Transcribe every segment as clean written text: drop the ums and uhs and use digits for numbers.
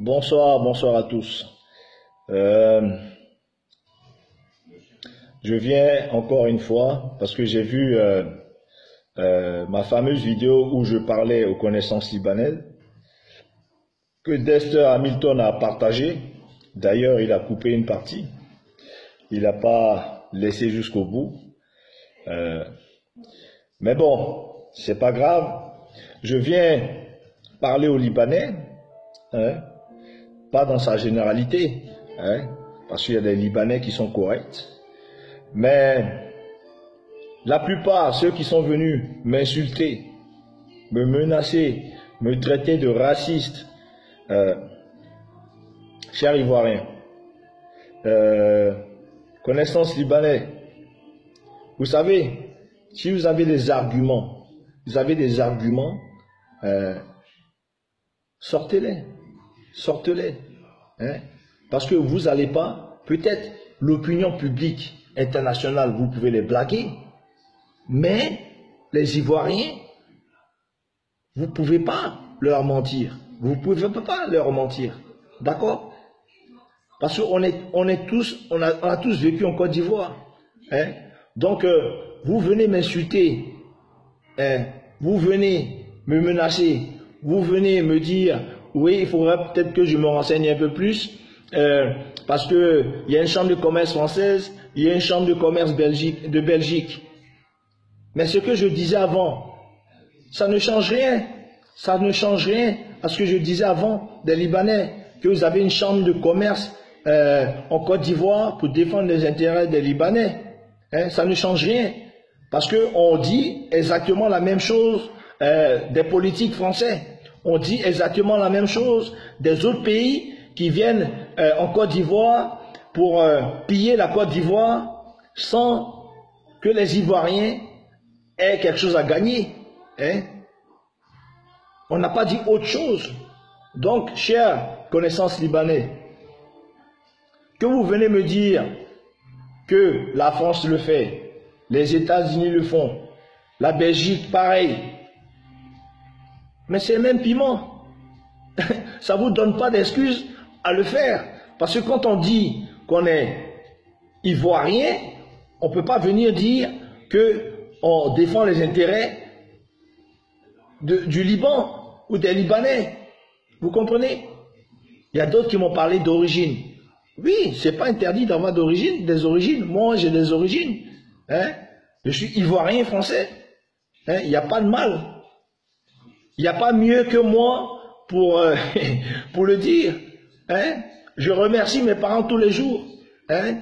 Bonsoir, bonsoir à tous. Je viens encore une fois parce que j'ai vu ma fameuse vidéo où je parlais aux connaissances libanaises que Dexter Hamilton a partagé. D'ailleurs, il a coupé une partie. Il n'a pas laissé jusqu'au bout. Mais bon, c'est pas grave. Je viens parler aux Libanais, hein, pas dans sa généralité, hein, parce qu'il y a des Libanais qui sont corrects. Mais la plupart, ceux qui sont venus m'insulter, me menacer, me traiter de raciste, chers Ivoiriens, connaissance libanais, vous savez, si vous avez des arguments, sortez-les, sortez-les, hein, parce que vous n'allez pas, peut-être l'opinion publique internationale, vous pouvez les blaguer, mais les Ivoiriens, vous ne pouvez pas leur mentir, vous ne pouvez pas leur mentir, d'accord? Parce qu'on on a tous vécu en Côte d'Ivoire, hein? Donc vous venez m'insulter, hein? Vous venez me menacer, vous venez me dire, oui, il faudrait peut-être que je me renseigne un peu plus, parce que il y a une chambre de commerce française, il y a une chambre de commerce de Belgique. Mais ce que je disais avant, ça ne change rien. Ça ne change rien à ce que je disais avant des Libanais, que vous avez une chambre de commerce en Côte d'Ivoire pour défendre les intérêts des Libanais. Hein, ça ne change rien. Parce qu'on dit exactement la même chose des politiques français. On dit exactement la même chose des autres pays qui viennent en Côte d'Ivoire pour piller la Côte d'Ivoire sans que les Ivoiriens aient quelque chose à gagner. Hein? On n'a pas dit autre chose. Donc, chers connaissances libanais, que vous venez me dire que la France le fait, les États-Unis le font, la Belgique pareil, mais c'est le même piment. Ça ne vous donne pas d'excuse à le faire. Parce que quand on dit qu'on est ivoirien, on ne peut pas venir dire qu'on défend les intérêts du Liban ou des Libanais. Vous comprenez? Il y a d'autres qui m'ont parlé d'origine. Oui, c'est pas interdit d'avoir des origines. Moi, j'ai des origines. Hein? Je suis ivoirien français. Hein? Il n'y a pas de mal. Il n'y a pas mieux que moi pour, pour le dire. Hein? Je remercie mes parents tous les jours, hein,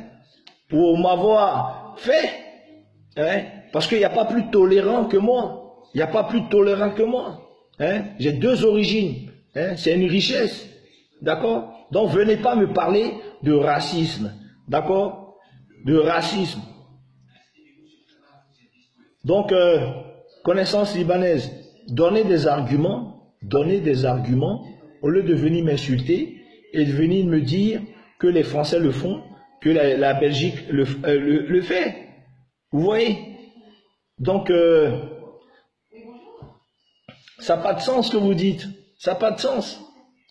pour m'avoir fait. Hein? Parce qu'il n'y a pas plus tolérant que moi. Il n'y a pas plus tolérant que moi. Hein? J'ai deux origines. Hein? C'est une richesse. D'accord? Donc venez pas me parler de racisme. D'accord? De racisme. Donc, connaissance libanaise, donnez des arguments, au lieu de venir m'insulter et de venir me dire que les Français le font, que la Belgique le fait. Vous voyez? Donc, ça n'a pas de sens ce que vous dites. Ça n'a pas de sens.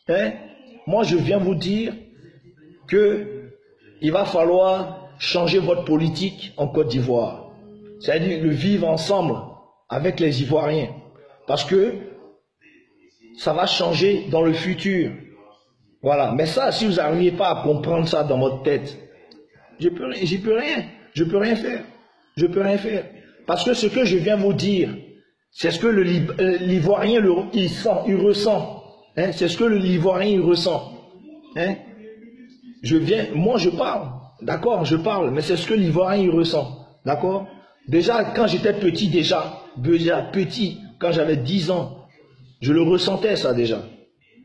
Hein? Moi, je viens vous dire que il va falloir changer votre politique en Côte d'Ivoire. C'est-à-dire le vivre ensemble avec les Ivoiriens. Parce que ça va changer dans le futur. Voilà. Mais ça, si vous n'arrivez pas à comprendre ça dans votre tête, je peux rien faire. Je peux rien faire. Parce que ce que je viens vous dire, c'est ce que l'Ivoirien il ressent. Hein? C'est ce que l'Ivoirien il ressent. Hein? Moi je parle. D'accord, je parle. Mais c'est ce que l'Ivoirien il ressent. D'accord? Déjà, quand j'étais petit, petit, quand j'avais 10 ans, je le ressentais ça déjà.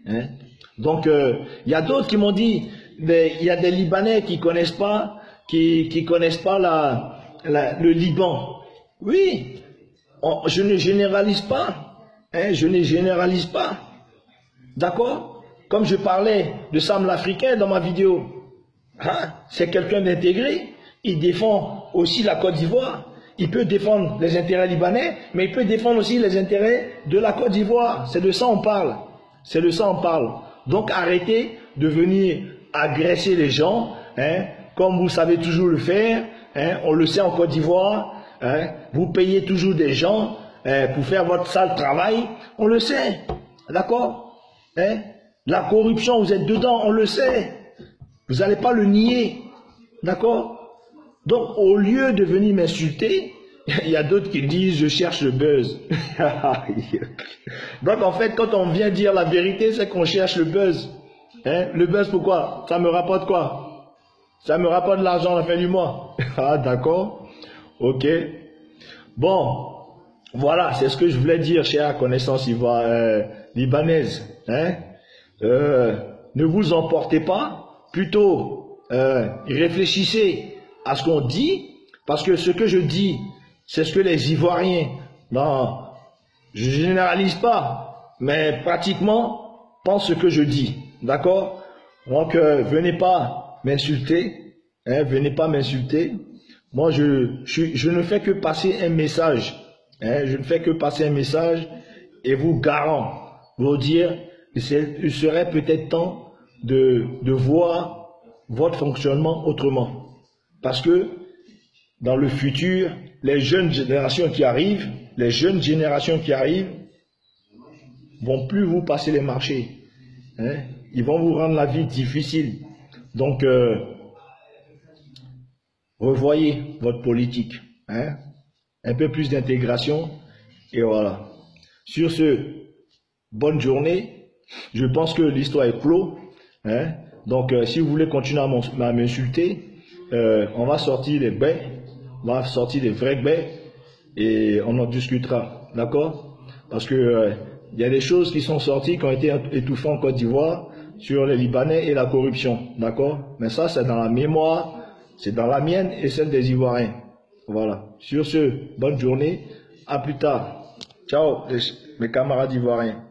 Hein? Donc, il y a d'autres qui m'ont dit, mais il y a des Libanais qui connaissent pas, qui connaissent pas le Liban. Oui, je ne généralise pas. Hein? Je ne généralise pas. D'accord? Comme je parlais de Sam l'Africain dans ma vidéo. Hein? C'est quelqu'un d'intégré. Il défend aussi la Côte d'Ivoire. Il peut défendre les intérêts libanais, mais il peut défendre aussi les intérêts de la Côte d'Ivoire. C'est de ça on parle. C'est de ça on parle. Donc arrêtez de venir agresser les gens, hein, comme vous savez toujours le faire, hein, on le sait en Côte d'Ivoire, hein, vous payez toujours des gens pour faire votre sale travail, on le sait, d'accord, hein? La corruption, vous êtes dedans, on le sait, vous n'allez pas le nier, d'accord? Donc au lieu de venir m'insulter, il y a d'autres qui disent je cherche le buzz. Donc en fait, quand on vient dire la vérité, c'est qu'on cherche le buzz. Hein? Le buzz, pourquoi? Ça me rapporte quoi? Ça me rapporte de l'argent à la fin du mois. Ah d'accord. Ok. Bon, voilà, c'est ce que je voulais dire, chère connaissance libanaise. Hein? Ne vous emportez pas, plutôt réfléchissez à ce qu'on dit, parce que ce que je dis, c'est ce que les Ivoiriens, non, je généralise pas, mais pratiquement pensent ce que je dis, d'accord? Donc venez pas m'insulter, hein, venez pas m'insulter. Moi je ne fais que passer un message, hein, je ne fais que passer un message et vous dire il serait peut-être temps de voir votre fonctionnement autrement, parce que dans le futur, les jeunes générations qui arrivent vont plus vous passer les marchés. Hein? Ils vont vous rendre la vie difficile. Donc, revoyez votre politique. Hein? Un peu plus d'intégration. Et voilà. Sur ce, bonne journée. Je pense que l'histoire est clos. Hein? Donc, si vous voulez continuer à m'insulter, on va sortir les baies. On va sortir des vrais baies et on en discutera, d'accord? Parce que il y a des choses qui sont sorties, qui ont été étouffées en Côte d'Ivoire sur les Libanais et la corruption, d'accord? Mais ça, c'est dans la mémoire, c'est dans la mienne et celle des Ivoiriens. Voilà. Sur ce, bonne journée, à plus tard. Ciao, mes camarades ivoiriens.